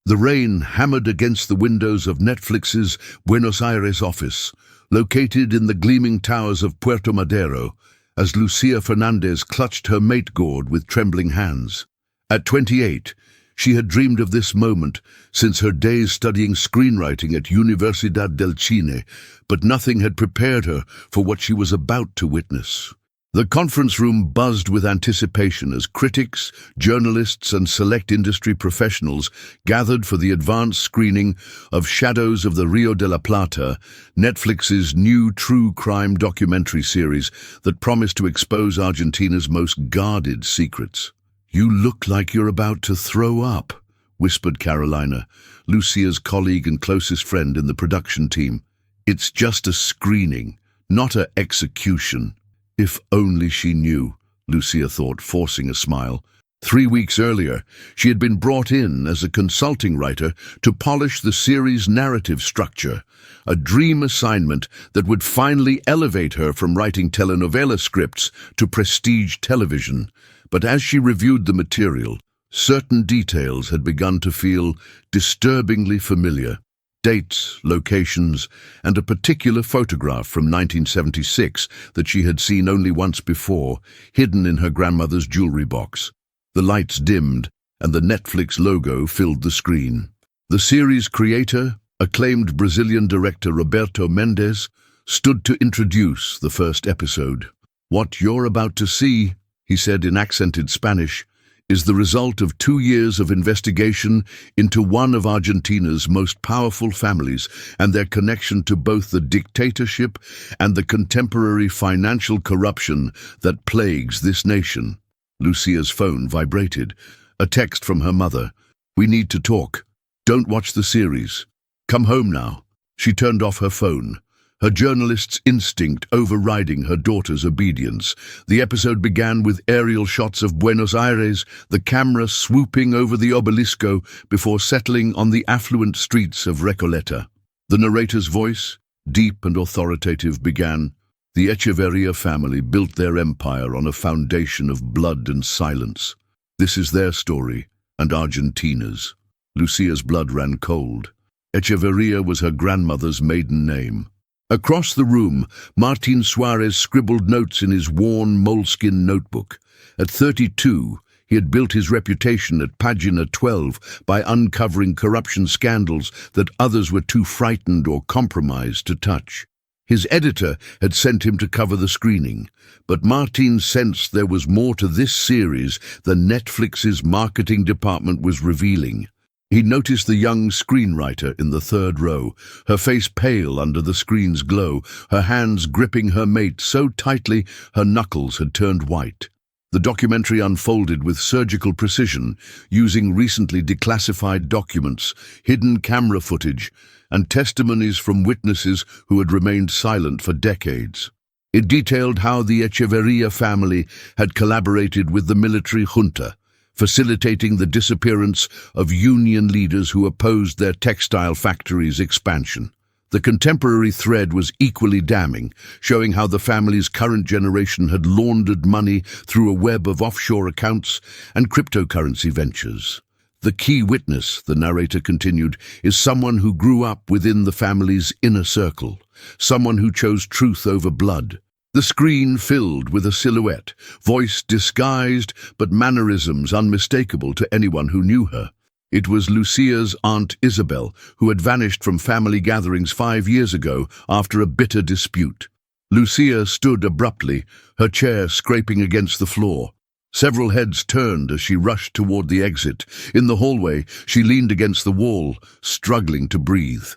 The rain hammered against the windows of Netflix's Buenos Aires office, located in the gleaming towers of Puerto Madero, as Lucia Fernandez clutched her mate gourd with trembling hands. At 28, she had dreamed of this moment since her days studying screenwriting at Universidad del Cine, but nothing had prepared her for what she was about to witness. The conference room buzzed with anticipation as critics, journalists, and select industry professionals gathered for the advanced screening of Shadows of the Rio de la Plata, Netflix's new true crime documentary series that promised to expose Argentina's most guarded secrets. "You look like you're about to throw up," whispered Carolina, Lucia's colleague and closest friend in the production team. "It's just a screening, not an execution." If only she knew, Lucia thought, forcing a smile. 3 weeks earlier, she had been brought in as a consulting writer to polish the series' narrative structure, a dream assignment that would finally elevate her from writing telenovela scripts to prestige television. But as she reviewed the material, certain details had begun to feel disturbingly familiar. Dates, locations, and a particular photograph from 1976 that she had seen only once before, hidden in her grandmother's jewelry box. The lights dimmed, and the Netflix logo filled the screen. The series' creator, acclaimed Brazilian director Roberto Mendes, stood to introduce the first episode. "What you're about to see," he said in accented Spanish, "is the result of 2 years of investigation into one of Argentina's most powerful families and their connection to both the dictatorship and the contemporary financial corruption that plagues this nation." Lucia's phone vibrated. A text from her mother. "We need to talk. Don't watch the series. Come home now." She turned off her phone, her journalist's instinct overriding her daughter's obedience. The episode began with aerial shots of Buenos Aires, the camera swooping over the obelisco before settling on the affluent streets of Recoleta. The narrator's voice, deep and authoritative, began, "The Echeverria family built their empire on a foundation of blood and silence. This is their story, and Argentina's." Lucia's blood ran cold. Echeverria was her grandmother's maiden name. Across the room, Martin Suarez scribbled notes in his worn moleskin notebook. At 32, he had built his reputation at Pagina 12 by uncovering corruption scandals that others were too frightened or compromised to touch. His editor had sent him to cover the screening, but Martin sensed there was more to this series than Netflix's marketing department was revealing. He noticed the young screenwriter in the third row, her face pale under the screen's glow, her hands gripping her mate so tightly her knuckles had turned white. The documentary unfolded with surgical precision, using recently declassified documents, hidden camera footage, and testimonies from witnesses who had remained silent for decades. It detailed how the Echeverria family had collaborated with the military junta, facilitating the disappearance of union leaders who opposed their textile factories' expansion. The contemporary thread was equally damning, showing how the family's current generation had laundered money through a web of offshore accounts and cryptocurrency ventures. The key witness, the narrator continued, is someone who grew up within the family's inner circle, someone who chose truth over blood. The screen filled with a silhouette, voice disguised, but mannerisms unmistakable to anyone who knew her. It was Lucia's Aunt Isabel, who had vanished from family gatherings 5 years ago after a bitter dispute. Lucia stood abruptly, her chair scraping against the floor. Several heads turned as she rushed toward the exit. In the hallway, she leaned against the wall, struggling to breathe.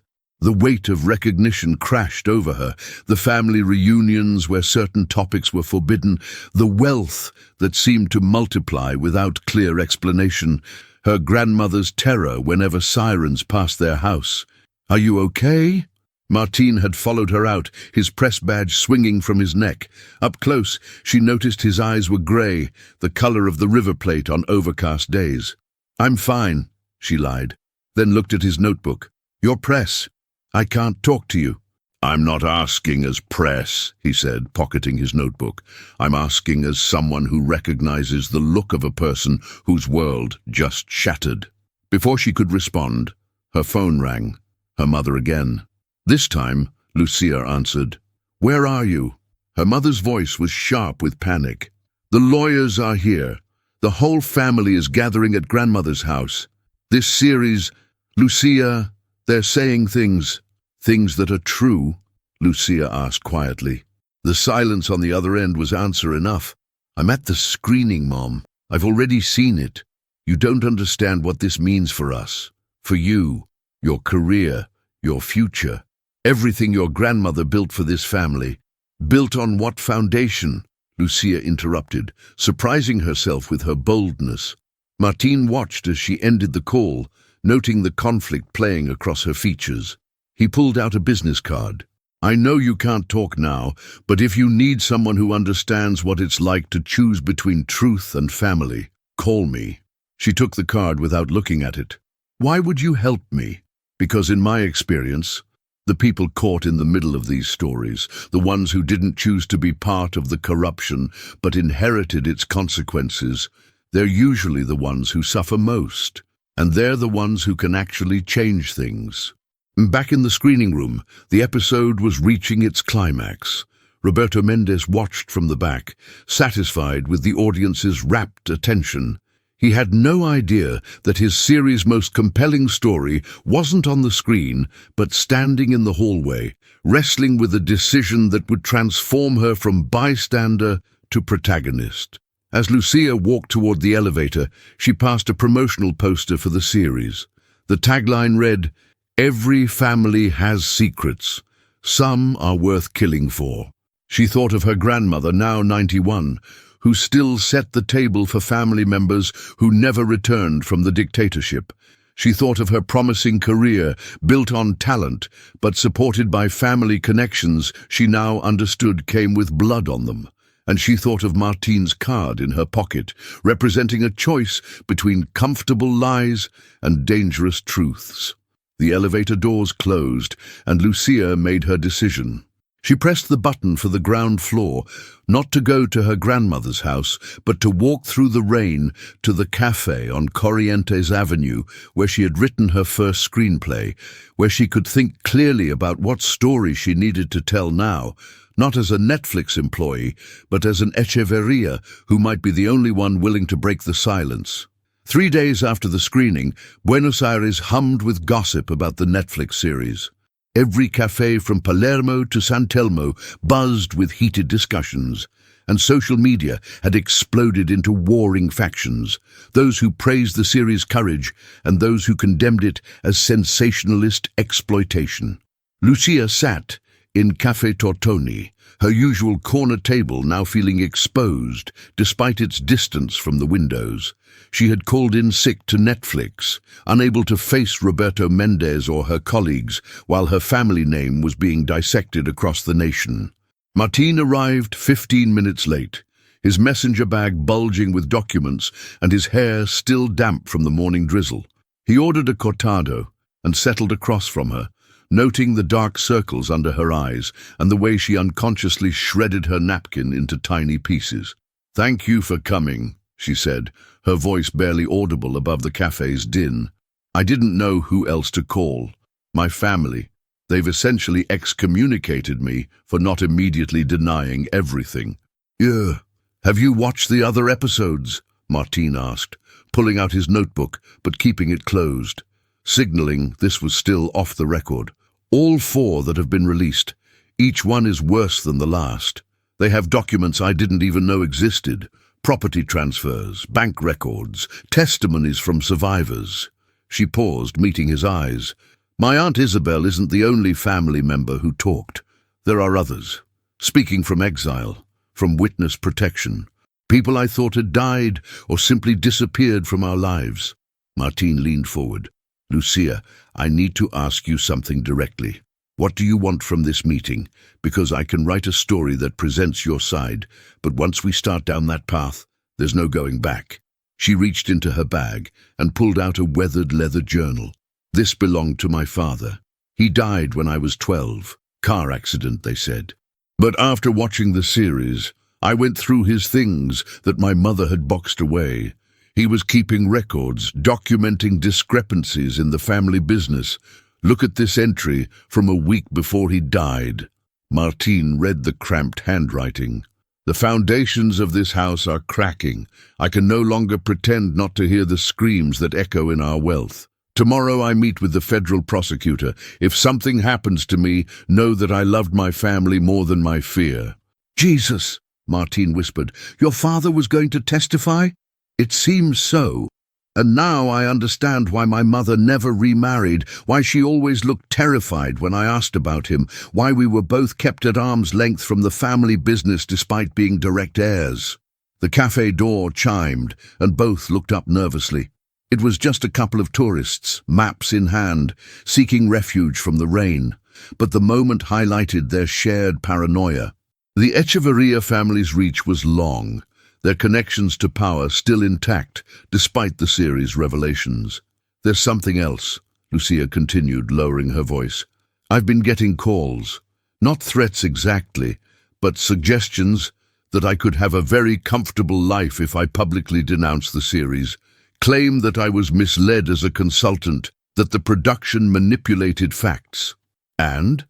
The weight of recognition crashed over her, the family reunions where certain topics were forbidden, the wealth that seemed to multiply without clear explanation, her grandmother's terror whenever sirens passed their house. "Are you okay?" Martin had followed her out, his press badge swinging from his neck. Up close, she noticed his eyes were grey, the colour of the River Plate on overcast days. "I'm fine," she lied, then looked at his notebook. "Your press. I can't talk to you." "I'm not asking as press," he said, pocketing his notebook. "I'm asking as someone who recognizes the look of a person whose world just shattered." Before she could respond, her phone rang. Her mother again. This time, Lucia answered. "Where are you?" Her mother's voice was sharp with panic. "The lawyers are here. The whole family is gathering at grandmother's house. This series, Lucia, they're saying things that are true," Lucia asked quietly. The silence on the other end was answer enough. "I'm at the screening, Mom. I've already seen it. You don't understand what this means for us. For you, your career, your future. Everything your grandmother built for this family. Built on what foundation?" Lucia interrupted, surprising herself with her boldness. Martin watched as she ended the call, noting the conflict playing across her features. He pulled out a business card. "I know you can't talk now, but if you need someone who understands what it's like to choose between truth and family, call me." She took the card without looking at it. "Why would you help me?" "Because in my experience, the people caught in the middle of these stories, the ones who didn't choose to be part of the corruption but inherited its consequences, they're usually the ones who suffer most, and they're the ones who can actually change things." Back in the screening room, the episode was reaching its climax. Roberto Mendez watched from the back, satisfied with the audience's rapt attention. He had no idea that his series' most compelling story wasn't on the screen, but standing in the hallway, wrestling with a decision that would transform her from bystander to protagonist. As Lucia walked toward the elevator, she passed a promotional poster for the series. The tagline read, "Every family has secrets. Some are worth killing for." She thought of her grandmother, now 91, who still set the table for family members who never returned from the dictatorship. She thought of her promising career, built on talent, but supported by family connections she now understood came with blood on them. And she thought of Martin's card in her pocket, representing a choice between comfortable lies and dangerous truths. The elevator doors closed, and Lucia made her decision. She pressed the button for the ground floor, not to go to her grandmother's house, but to walk through the rain to the cafe on Corrientes Avenue, where she had written her first screenplay, where she could think clearly about what story she needed to tell now, not as a Netflix employee, but as an Echeverria who might be the only one willing to break the silence. 3 days after the screening, Buenos Aires hummed with gossip about the Netflix series. Every cafe from Palermo to San Telmo buzzed with heated discussions, and social media had exploded into warring factions, those who praised the series' courage and those who condemned it as sensationalist exploitation. Lucia sat in Café Tortoni, her usual corner table now feeling exposed despite its distance from the windows. She had called in sick to Netflix, unable to face Roberto Mendez or her colleagues, while her family name was being dissected across the nation. Martin arrived 15 minutes late, his messenger bag bulging with documents and his hair still damp from the morning drizzle. He ordered a cortado and settled across from her, noting the dark circles under her eyes and the way she unconsciously shredded her napkin into tiny pieces. "Thank you for coming," she said, her voice barely audible above the cafe's din. "I didn't know who else to call. My family. They've essentially excommunicated me for not immediately denying everything." "Yeah. Have you watched the other episodes?" Martin asked, pulling out his notebook but keeping it closed, signaling this was still off the record. "All 4 that have been released. Each one is worse than the last. They have documents I didn't even know existed. Property transfers, bank records, testimonies from survivors." She paused, meeting his eyes. "My Aunt Isabel isn't the only family member who talked. There are others, speaking from exile, from witness protection. People I thought had died or simply disappeared from our lives." Martin leaned forward. "Lucia, I need to ask you something directly. What do you want from this meeting? Because I can write a story that presents your side, but once we start down that path, there's no going back." She reached into her bag and pulled out a weathered leather journal. "This belonged to my father. He died when I was 12. Car accident, they said. But after watching the series, I went through his things that my mother had boxed away. He was keeping records, documenting discrepancies in the family business. Look at this entry from a week before he died. Martine read the cramped handwriting. The foundations of this house are cracking. I can no longer pretend not to hear the screams that echo in our wealth. Tomorrow I meet with the federal prosecutor. If something happens to me, know that I loved my family more than my fear. Jesus, Martine whispered, your father was going to testify? It seems so. And now I understand why my mother never remarried, why she always looked terrified when I asked about him, why we were both kept at arm's length from the family business despite being direct heirs. The cafe door chimed, and both looked up nervously. It was just a couple of tourists, maps in hand, seeking refuge from the rain, but the moment highlighted their shared paranoia. The Echeverria family's reach was long, their connections to power still intact, despite the series' revelations. There's something else, Lucia continued, lowering her voice. I've been getting calls, not threats exactly, but suggestions that I could have a very comfortable life if I publicly denounce the series, claim that I was misled as a consultant, that the production manipulated facts. And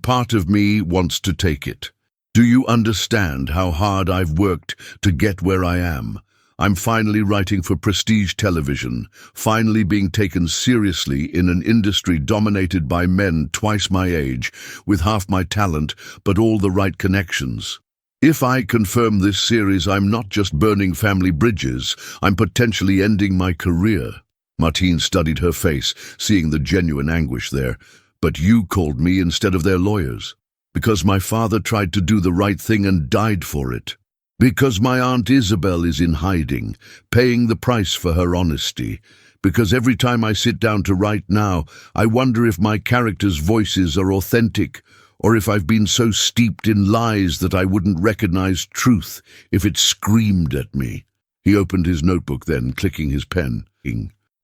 part of me wants to take it. Do you understand how hard I've worked to get where I am? I'm finally writing for prestige television, finally being taken seriously in an industry dominated by men twice my age, with half my talent, but all the right connections. If I confirm this series, I'm not just burning family bridges, I'm potentially ending my career. Martine studied her face, seeing the genuine anguish there. But you called me instead of their lawyers. Because my father tried to do the right thing and died for it. Because my Aunt Isabel is in hiding, paying the price for her honesty. Because every time I sit down to write now, I wonder if my characters' voices are authentic, or if I've been so steeped in lies that I wouldn't recognize truth if it screamed at me. He opened his notebook then, clicking his pen.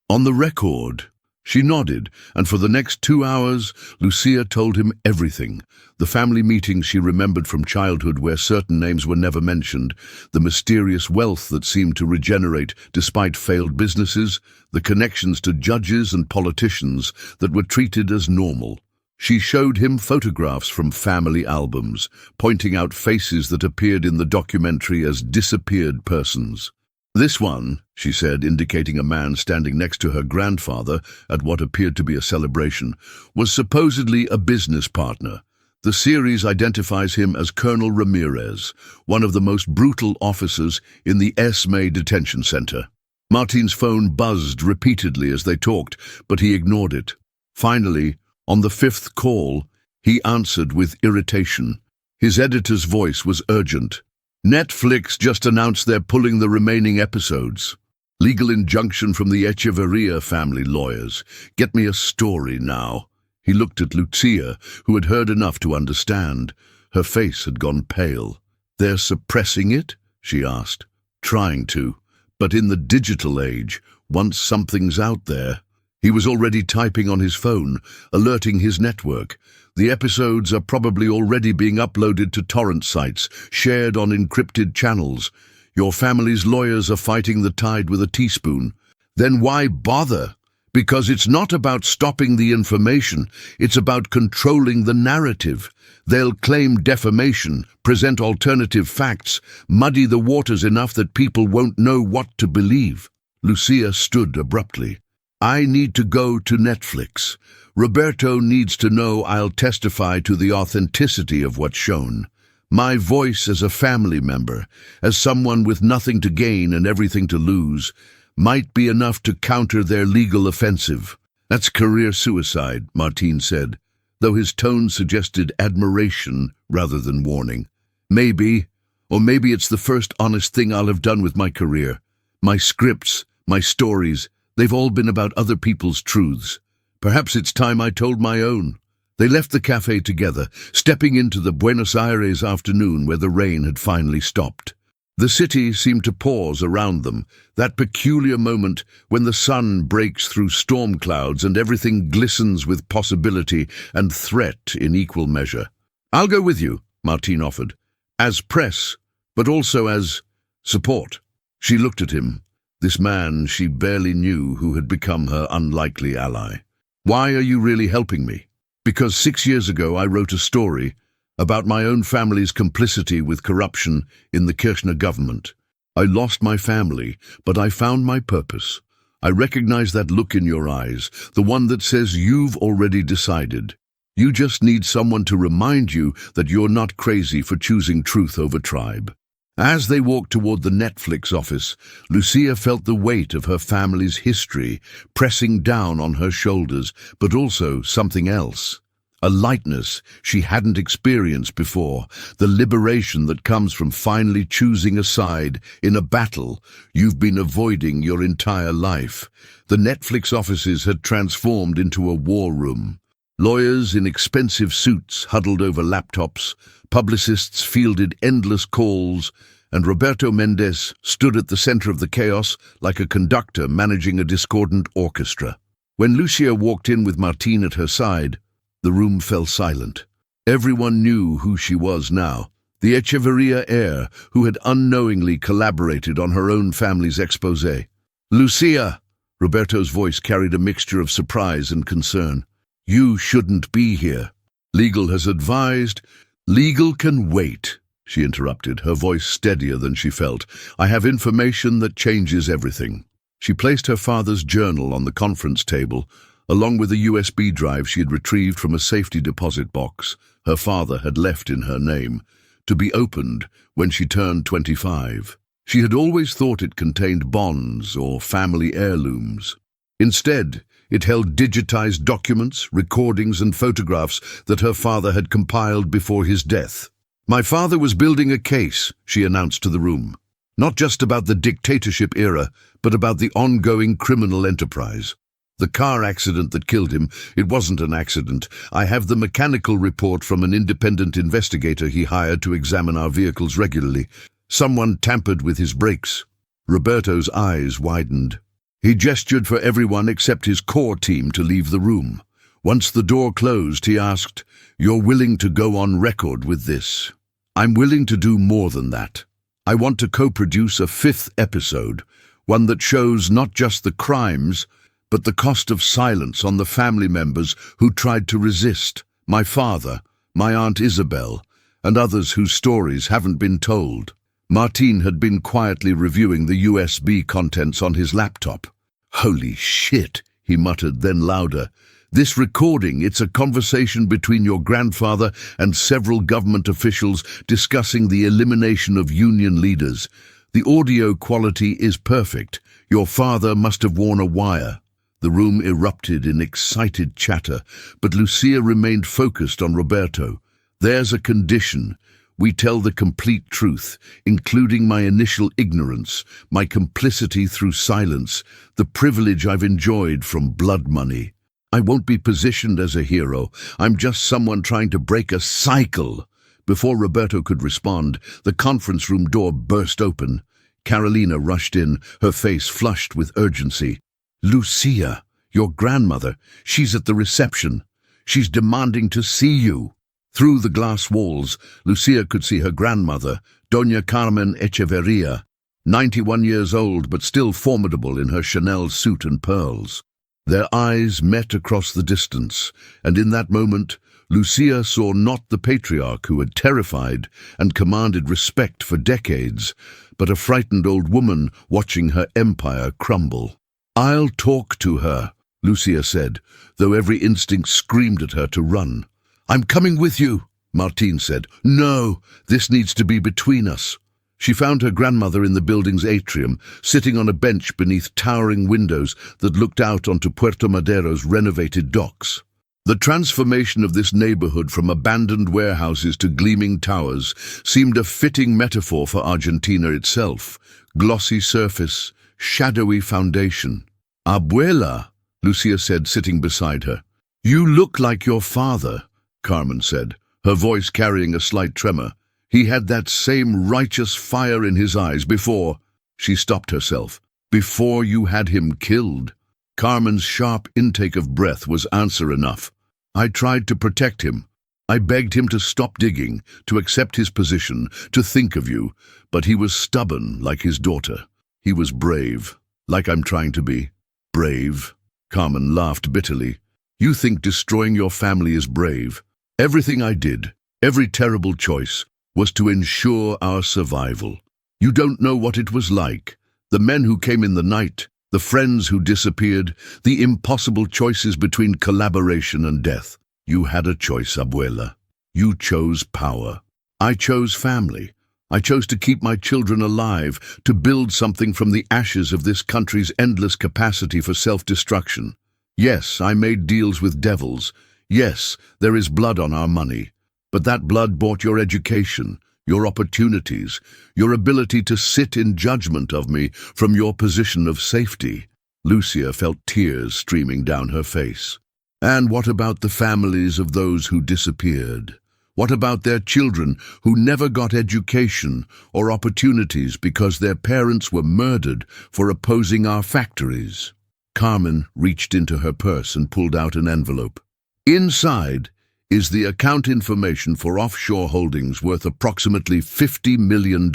On the record. She nodded, and for the next 2 hours, Lucia told him everything. The family meetings she remembered from childhood where certain names were never mentioned, the mysterious wealth that seemed to regenerate despite failed businesses, the connections to judges and politicians that were treated as normal. She showed him photographs from family albums, pointing out faces that appeared in the documentary as disappeared persons. This one, she said, indicating a man standing next to her grandfather at what appeared to be a celebration, was supposedly a business partner. The series identifies him as Colonel Ramirez, one of the most brutal officers in the Esme detention center. Martine's phone buzzed repeatedly as they talked, but he ignored it. Finally, on the 5th call, he answered with irritation. His editor's voice was urgent. Netflix just announced they're pulling the remaining episodes. Legal injunction from the Echeverria family lawyers. Get me a story now. He looked at Lucia, who had heard enough to understand. Her face had gone pale. They're suppressing it? She asked. Trying to. But in the digital age, once something's out there. He was already typing on his phone, alerting his network. The episodes are probably already being uploaded to torrent sites, shared on encrypted channels. Your family's lawyers are fighting the tide with a teaspoon. Then why bother? Because it's not about stopping the information, it's about controlling the narrative. They'll claim defamation, present alternative facts, muddy the waters enough that people won't know what to believe. Lucia stood abruptly. I need to go to Netflix. Roberto needs to know I'll testify to the authenticity of what's shown. My voice as a family member, as someone with nothing to gain and everything to lose, might be enough to counter their legal offensive. That's career suicide, Martine said, though his tone suggested admiration rather than warning. Maybe, or maybe it's the first honest thing I'll have done with my career. My scripts, my stories, they've all been about other people's truths. Perhaps it's time I told my own. They left the cafe together, stepping into the Buenos Aires afternoon where the rain had finally stopped. The city seemed to pause around them, that peculiar moment when the sun breaks through storm clouds and everything glistens with possibility and threat in equal measure. I'll go with you, Martine offered, as press, but also as support. She looked at him. This man she barely knew who had become her unlikely ally. "Why are you really helping me?" "Because 6 years ago I wrote a story about my own family's complicity with corruption in the Kirchner government. I lost my family, but I found my purpose. I recognize that look in your eyes, the one that says you've already decided. You just need someone to remind you that you're not crazy for choosing truth over tribe." As they walked toward the Netflix office, Lucia felt the weight of her family's history pressing down on her shoulders, but also something else. A lightness she hadn't experienced before, the liberation that comes from finally choosing a side in a battle you've been avoiding your entire life. The Netflix offices had transformed into a war room. Lawyers in expensive suits huddled over laptops, publicists fielded endless calls, and Roberto Mendes stood at the center of the chaos like a conductor managing a discordant orchestra. When Lucia walked in with Martín at her side, the room fell silent. Everyone knew who she was now, the Echeverría heir who had unknowingly collaborated on her own family's exposé. "Lucia!" Roberto's voice carried a mixture of surprise and concern. "You shouldn't be here. Legal has advised—" "Legal can wait," she interrupted, her voice steadier than she felt. "I have information that changes everything." She placed her father's journal on the conference table, along with a USB drive she had retrieved from a safety deposit box her father had left in her name, to be opened when she turned 25. She had always thought it contained bonds or family heirlooms. Instead, it held digitized documents, recordings, and photographs that her father had compiled before his death. "My father was building a case," she announced to the room. "Not just about the dictatorship era, but about the ongoing criminal enterprise. The car accident that killed him, it wasn't an accident. I have the mechanical report from an independent investigator he hired to examine our vehicles regularly. Someone tampered with his brakes." Roberto's eyes widened. He gestured for everyone except his core team to leave the room. Once the door closed, he asked, "You're willing to go on record with this?" "I'm willing to do more than that. I want to co-produce a 5th episode, one that shows not just the crimes, but the cost of silence on the family members who tried to resist. My father, my Aunt Isabel, and others whose stories haven't been told." Martín had been quietly reviewing the USB contents on his laptop. "Holy shit," he muttered, then louder. "This recording, it's a conversation between your grandfather and several government officials discussing the elimination of union leaders. The audio quality is perfect. Your father must have worn a wire." The room erupted in excited chatter, but Lucia remained focused on Roberto. "There's a condition. We tell the complete truth, including my initial ignorance, my complicity through silence, the privilege I've enjoyed from blood money. I won't be positioned as a hero. I'm just someone trying to break a cycle." Before Roberto could respond, the conference room door burst open. Carolina rushed in, her face flushed with urgency. "Lucia, your grandmother, she's at the reception. She's demanding to see you." Through the glass walls, Lucia could see her grandmother, Doña Carmen Echeverría, 91 years old but still formidable in her Chanel suit and pearls. Their eyes met across the distance, and in that moment, Lucia saw not the patriarch who had terrified and commanded respect for decades, but a frightened old woman watching her empire crumble. "I'll talk to her," Lucia said, though every instinct screamed at her to run. "I'm coming with you," Martín said. "No, this needs to be between us." She found her grandmother in the building's atrium, sitting on a bench beneath towering windows that looked out onto Puerto Madero's renovated docks. The transformation of this neighborhood from abandoned warehouses to gleaming towers seemed a fitting metaphor for Argentina itself. Glossy surface, shadowy foundation. "Abuela," Lucia said, sitting beside her. "You look like your father," Carmen said, her voice carrying a slight tremor. "He had that same righteous fire in his eyes before—" She stopped herself. "Before you had him killed." Carmen's sharp intake of breath was answer enough. "I tried to protect him. I begged him to stop digging, to accept his position, to think of you, but he was stubborn like his daughter. He was brave." Like I'm trying to be brave. Carmen laughed bitterly. You think destroying your family is brave? Everything I did, every terrible choice, was to ensure our survival. You don't know what it was like. The men who came in the night, the friends who disappeared, the impossible choices between collaboration and death. You had a choice, Abuela. You chose power. I chose family. I chose to keep my children alive, to build something from the ashes of this country's endless capacity for self-destruction. Yes, I made deals with devils. Yes, there is blood on our money. But that blood bought your education, your opportunities, your ability to sit in judgment of me from your position of safety. Lucia felt tears streaming down her face. And what about the families of those who disappeared? What about their children who never got education or opportunities because their parents were murdered for opposing our factories? Carmen reached into her purse and pulled out an envelope. Inside is the account information for offshore holdings worth approximately $50 million.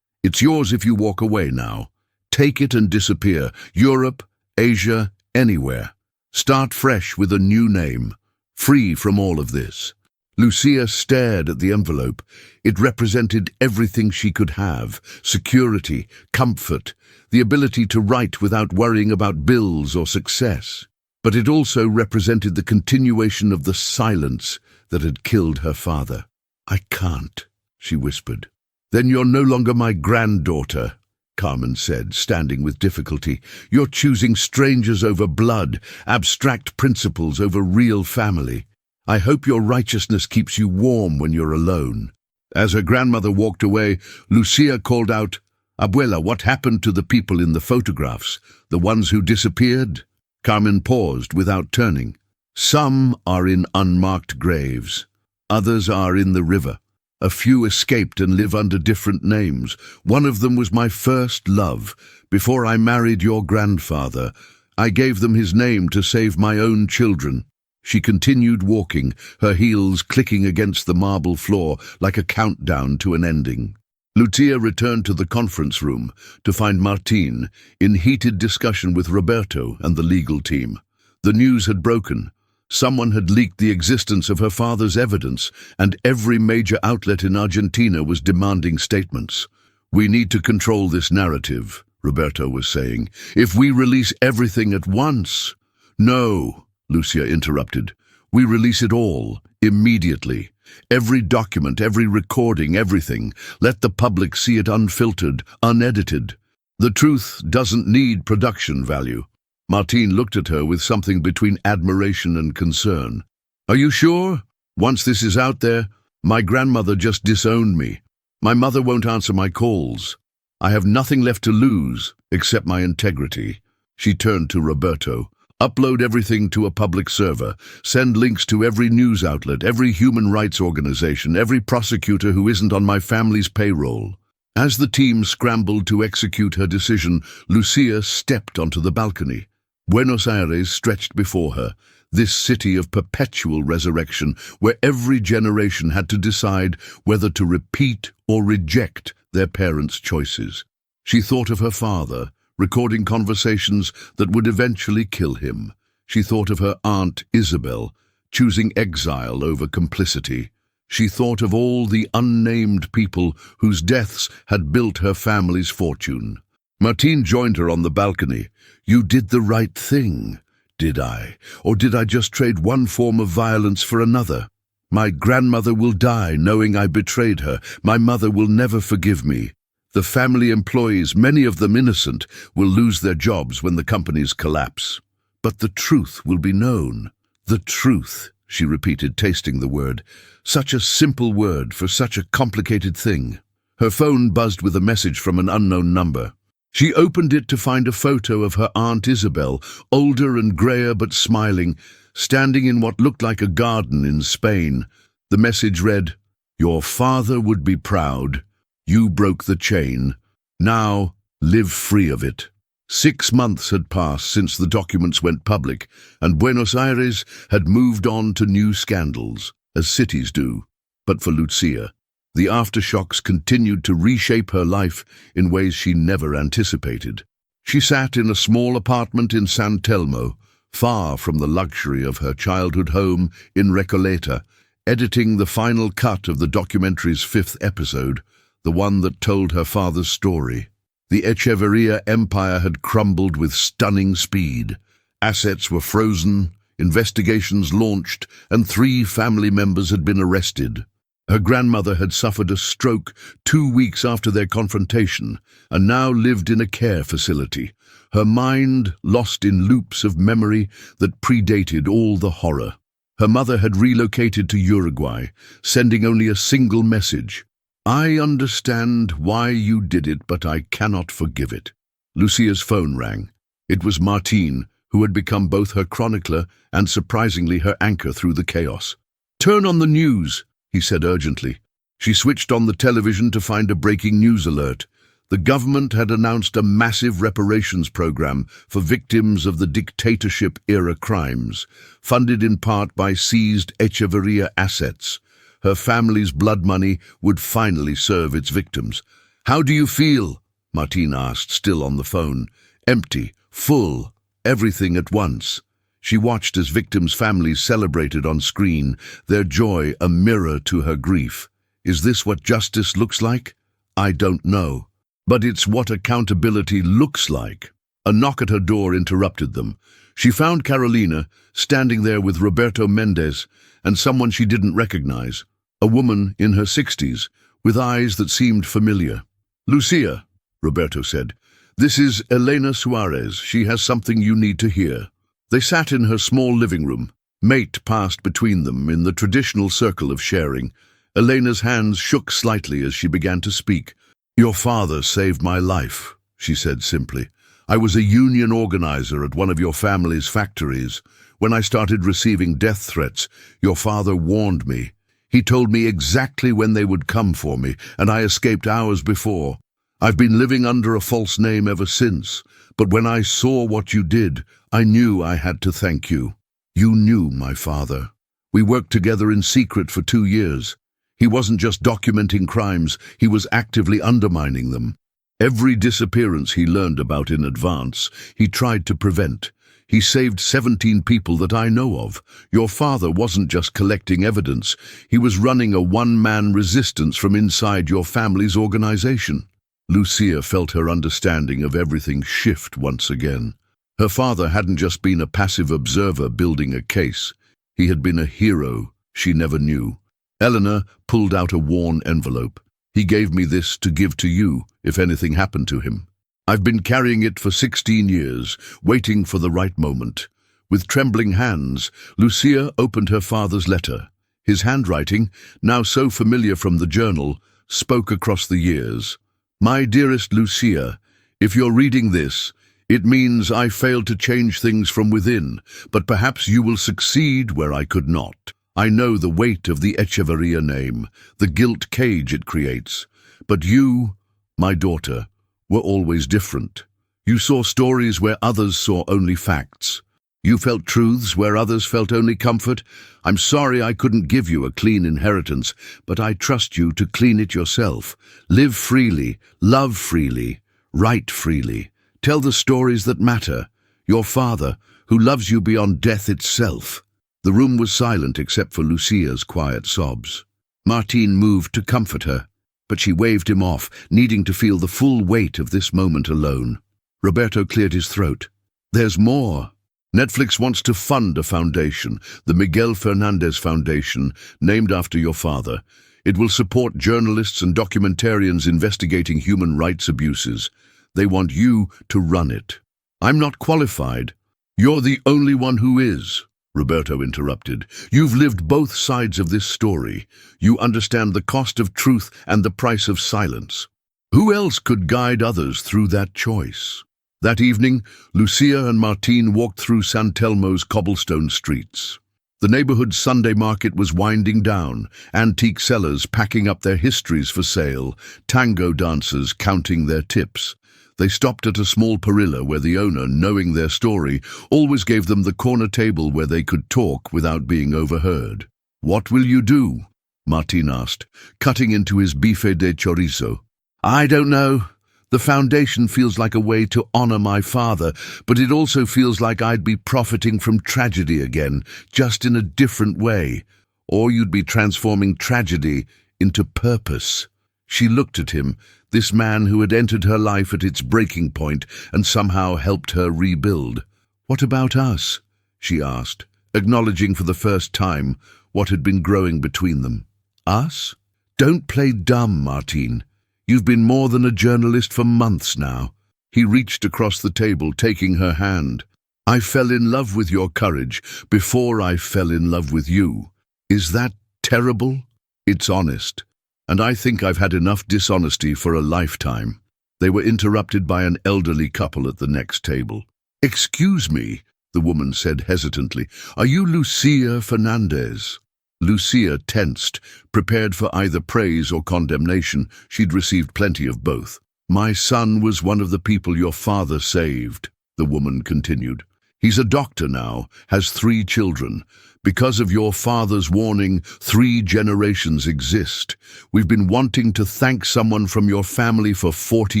It's yours if you walk away now. Take it and disappear. Europe, Asia, anywhere. Start fresh with a new name, free from all of this. Lucia stared at the envelope. It represented everything she could have: security, comfort, the ability to write without worrying about bills or success. But it also represented the continuation of the silence that had killed her father. I can't, she whispered. Then you're no longer my granddaughter, Carmen said, standing with difficulty. You're choosing strangers over blood, abstract principles over real family. I hope your righteousness keeps you warm when you're alone. As her grandmother walked away, Lucia called out, Abuela, what happened to the people in the photographs, the ones who disappeared? Carmen paused without turning. Some are in unmarked graves. Others are in the river. A few escaped and live under different names. One of them was my first love. Before I married your grandfather, I gave them his name to save my own children. She continued walking, her heels clicking against the marble floor like a countdown to an ending. Lucia returned to the conference room to find Martín in heated discussion with Roberto and the legal team. The news had broken. Someone had leaked the existence of her father's evidence, and every major outlet in Argentina was demanding statements. We need to control this narrative, Roberto was saying. If we release everything at once... No, Lucia interrupted. We release it all, immediately. Every document, every recording, everything. Let the public see it unfiltered, unedited. The truth doesn't need production value. Martín looked at her with something between admiration and concern. Are you sure? Once this is out there, my grandmother just disowned me. My mother won't answer my calls. I have nothing left to lose except my integrity. She turned to Roberto. Upload everything to a public server. Send links to every news outlet, every human rights organization, every prosecutor who isn't on my family's payroll. As the team scrambled to execute her decision, Lucia stepped onto the balcony. Buenos Aires stretched before her, this city of perpetual resurrection, where every generation had to decide whether to repeat or reject their parents' choices. She thought of her father, recording conversations that would eventually kill him. She thought of her aunt Isabel, choosing exile over complicity. She thought of all the unnamed people whose deaths had built her family's fortune. Martín joined her on the balcony. You did the right thing, did I? Or did I just trade one form of violence for another? My grandmother will die knowing I betrayed her. My mother will never forgive me. The family employees, many of them innocent, will lose their jobs when the companies collapse. But the truth will be known. The truth, she repeated, tasting the word. Such a simple word for such a complicated thing. Her phone buzzed with a message from an unknown number. She opened it to find a photo of her Aunt Isabel, older and grayer but smiling, standing in what looked like a garden in Spain. The message read, Your father would be proud. You broke the chain. Now, live free of it. 6 months had passed since the documents went public, and Buenos Aires had moved on to new scandals, as cities do. But for Lucia, the aftershocks continued to reshape her life in ways she never anticipated. She sat in a small apartment in San Telmo, far from the luxury of her childhood home in Recoleta, editing the final cut of the documentary's 5th episode, the one that told her father's story. The Echeverria empire had crumbled with stunning speed. Assets were frozen, investigations launched, and 3 family members had been arrested. Her grandmother had suffered a stroke 2 weeks after their confrontation and now lived in a care facility, her mind lost in loops of memory that predated all the horror. Her mother had relocated to Uruguay, sending only a single message: "I understand why you did it, but I cannot forgive it." Lucia's phone rang. It was Martín, who had become both her chronicler and, surprisingly, her anchor through the chaos. "Turn on the news," he said urgently. She switched on the television to find a breaking news alert. The government had announced a massive reparations program for victims of the dictatorship-era crimes, funded in part by seized Echeverria assets. Her family's blood money would finally serve its victims. "How do you feel?" Martín asked, still on the phone. "Empty, full, everything at once." She watched as victims' families celebrated on screen, their joy a mirror to her grief. Is this what justice looks like? I don't know. But it's what accountability looks like. A knock at her door interrupted them. She found Carolina standing there with Roberto Mendez and someone she didn't recognize, a woman in her 60s, with eyes that seemed familiar. "Lucia," Roberto said, "this is Elena Suarez. She has something you need to hear." They sat in her small living room. Mate passed between them in the traditional circle of sharing. Elena's hands shook slightly as she began to speak. "Your father saved my life," she said simply. "I was a union organizer at one of your family's factories. When I started receiving death threats, your father warned me. He told me exactly when they would come for me, and I escaped hours before. I've been living under a false name ever since, but when I saw what you did, I knew I had to thank you. You knew my father. We worked together in secret for 2 years. He wasn't just documenting crimes, he was actively undermining them. Every disappearance he learned about in advance, he tried to prevent. He saved 17 people that I know of. Your father wasn't just collecting evidence, he was running a one-man resistance from inside your family's organization." Lucia felt her understanding of everything shift once again. Her father hadn't just been a passive observer building a case. He had been a hero she never knew. Eleanor pulled out a worn envelope. "He gave me this to give to you if anything happened to him. I've been carrying it for 16 years, waiting for the right moment." With trembling hands, Lucia opened her father's letter. His handwriting, now so familiar from the journal, spoke across the years. "My dearest Lucia, if you're reading this, it means I failed to change things from within, but perhaps you will succeed where I could not. I know the weight of the Echeverria name, the guilt cage it creates. But you, my daughter, were always different. You saw stories where others saw only facts. You felt truths where others felt only comfort. I'm sorry I couldn't give you a clean inheritance, but I trust you to clean it yourself. Live freely, love freely, write freely. Tell the stories that matter. Your father, who loves you beyond death itself." The room was silent except for Lucia's quiet sobs. Martín moved to comfort her, but she waved him off, needing to feel the full weight of this moment alone. Roberto cleared his throat. "There's more. Netflix wants to fund a foundation, the Miguel Fernandez Foundation, named after your father. It will support journalists and documentarians investigating human rights abuses. They want you to run it." "I'm not qualified." "You're the only one who is," Roberto interrupted. "You've lived both sides of this story. You understand the cost of truth and the price of silence. Who else could guide others through that choice?" That evening, Lucia and Martín walked through San Telmo's cobblestone streets. The neighborhood Sunday market was winding down, antique sellers packing up their histories for sale, tango dancers counting their tips. They stopped at a small parrilla where the owner, knowing their story, always gave them the corner table where they could talk without being overheard. "What will you do?" Martín asked, cutting into his bife de chorizo. "I don't know. The foundation feels like a way to honor my father, but it also feels like I'd be profiting from tragedy again, just in a different way. Or you'd be transforming tragedy into purpose. She looked at him, this man who had entered her life at its breaking point and somehow helped her rebuild. "What about us?" she asked, acknowledging for the first time what had been growing between them. "Us? Don't play dumb, Martine. You've been more than a journalist for months now." He reached across the table, taking her hand. "I fell in love with your courage before I fell in love with you. Is that terrible? It's honest. And I think I've had enough dishonesty for a lifetime." They were interrupted by an elderly couple at the next table. "Excuse me," the woman said hesitantly. "Are you Lucia Fernandez?" Lucia tensed, prepared for either praise or condemnation. She'd received plenty of both. "My son was one of the people your father saved," the woman continued. "He's a doctor now, has 3 children. Because of your father's warning, 3 generations exist. We've been wanting to thank someone from your family for 40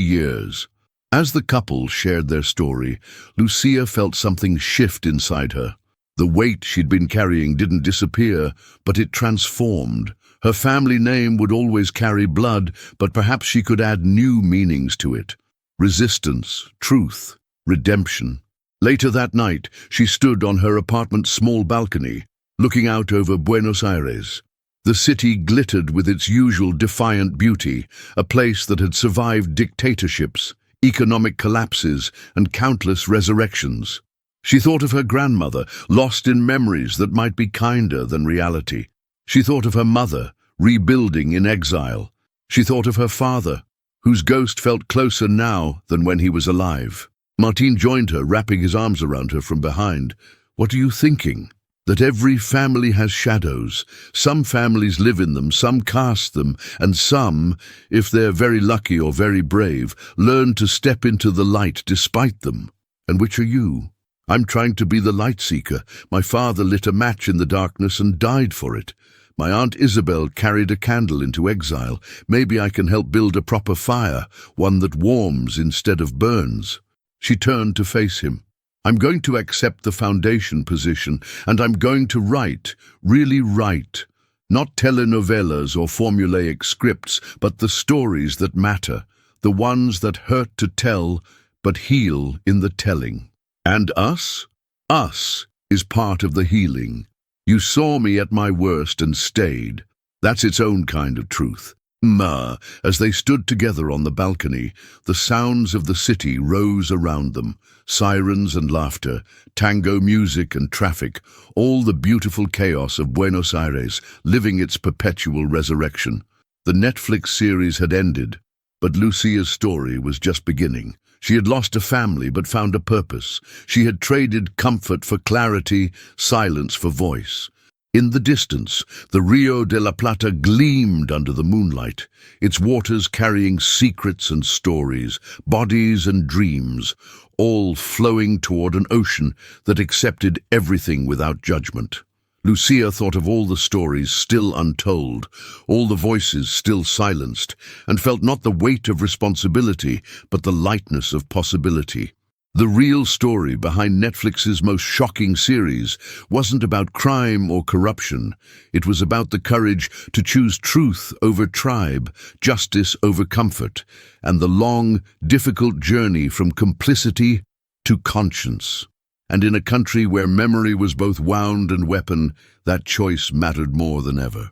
years. As the couple shared their story, Lucia felt something shift inside her. The weight she'd been carrying didn't disappear, but it transformed. Her family name would always carry blood, but perhaps she could add new meanings to it. Resistance, truth, redemption. Later that night, she stood on her apartment's small balcony, looking out over Buenos Aires. The city glittered with its usual defiant beauty, a place that had survived dictatorships, economic collapses, and countless resurrections. She thought of her grandmother, lost in memories that might be kinder than reality. She thought of her mother, rebuilding in exile. She thought of her father, whose ghost felt closer now than when he was alive. Martine joined her, wrapping his arms around her from behind. "What are you thinking?" "That every family has shadows. Some families live in them, some cast them, and some, if they're very lucky or very brave, learn to step into the light despite them. And which are you?" "I'm trying to be the light seeker. My father lit a match in the darkness and died for it. My Aunt Isabel carried a candle into exile. Maybe I can help build a proper fire, one that warms instead of burns." She turned to face him. "I'm going to accept the foundation position, and I'm going to write, really write. Not telenovelas or formulaic scripts, but the stories that matter, the ones that hurt to tell, but heal in the telling. And us? Us is part of the healing. You saw me at my worst and stayed. That's its own kind of truth." As they stood together on the balcony, the sounds of the city rose around them. Sirens and laughter, tango music and traffic, all the beautiful chaos of Buenos Aires living its perpetual resurrection. The Netflix series had ended, but Lucia's story was just beginning. She had lost a family but found a purpose. She had traded comfort for clarity, silence for voice. In the distance, the Rio de la Plata gleamed under the moonlight, its waters carrying secrets and stories, bodies and dreams, all flowing toward an ocean that accepted everything without judgment. Lucia thought of all the stories still untold, all the voices still silenced, and felt not the weight of responsibility, but the lightness of possibility. The real story behind Netflix's most shocking series wasn't about crime or corruption. It was about the courage to choose truth over tribe, justice over comfort, and the long, difficult journey from complicity to conscience. And in a country where memory was both wound and weapon, that choice mattered more than ever.